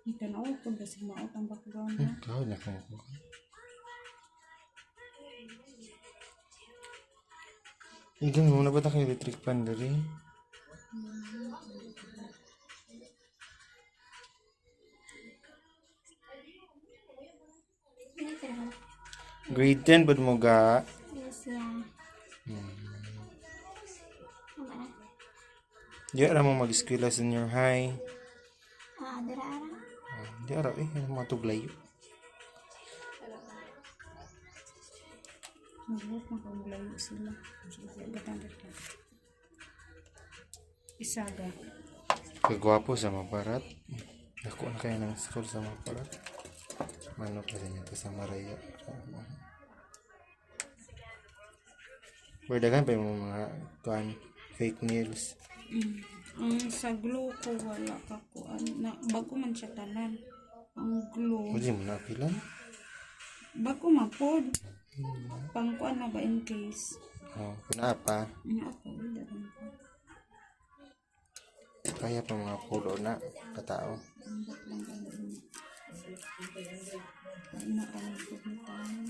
Ito na ako kung basi maot ang background na. Ikaw na kung ako. Igan mo na ba tayo electric pan dari? Grade 10 bud mo ga? Yes, yeah. Di ara mo mag-eskwela senior high. Dira ara. Di ara ano mga tuglay. Mabuot na kung layo sila. Isaga. Kagwapo sa Maparat. Ako na kaya ng school sa Maparat. Manok pa rin ito sa Maraya. Berdagan pa yung mga fake news. Ang sa glue ko wala ka kuan na bago man siya tanan. Ang glue Hindi mo na pilan. bago man pod. Pang kuan na ba in case. Oh, kunapa. Ako wala rin po. Kaya pa mga pulo na katao. Ambot lang ano. Ina kami pupuntahan.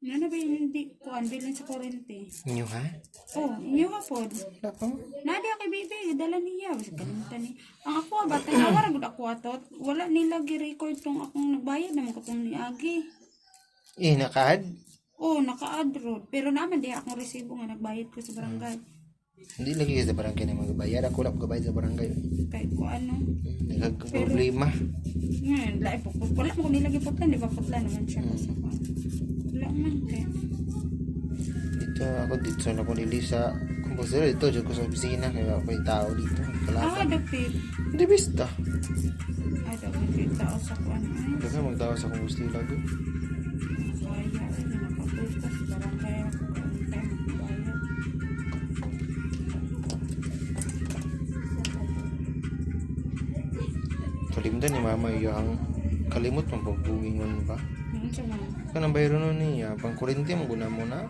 Ano ba yung hindi kuan bilin sa kurente? Inyo ha? Oh, inyo ka pod. Wala pa. Nadia kay bibi, dala niya. Basta kalimutan ni. Ang ako ba, tanawar gud ako atot. Wala nila gi-record tong akong nagbayad naman ko tong niagi. Nakaad? Oh, naka-add road. Pero naman di akong resibo nga nagbayad ko sa barangay. Hindi lagi sa barangay na magbayad. Ako lang magbayad sa barangay. Kahit ko ano. Nagag-problema. Ngayon, lahi po. Wala mo kung nilagi putlan. Di ba putlan naman siya. Basta ko. Wala man kaya. Dito na ko nili sa kumpusera dito. Diyan ko sa opisina. Kaya ako yung tao dito. Kalasa. Dapit. Hindi bista. Dapit. Tao sa kuan. Kasi magtawa sa kumpustila doon. Kaya, nakaputas. Barangay ako. Kaantay, magbayad. Kalimdan ni mama yung kalimot ng pagbubingon ba? Ano siya man? Kanang bayro nun niya. Pang kurente mo guna mo na.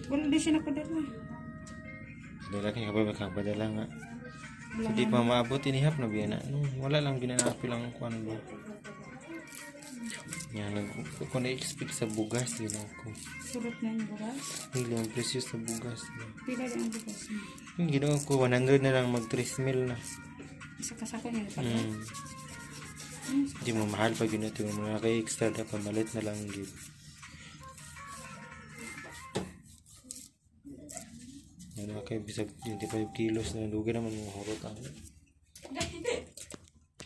Wala di siya napadala. Dala kaya ba magkapadala nga. So di pa maabot inihap na biya na. Wala lang ginanapi lang kuan ba. Yan, kung na-expect sa bugas, yun ako. Surot na yung bukas. Hindi ang presyo sa bugas. Pila din ang bukas niya. Yung ginawa ko, 100 na lang mag-3 mil na. Isa kasako niya pala. Hindi mo mahal pag yun ito. Yung mga kay-extra na pamalit na lang give. Yan na kayo, bisag 25 kilos na lugi naman mga hurot ang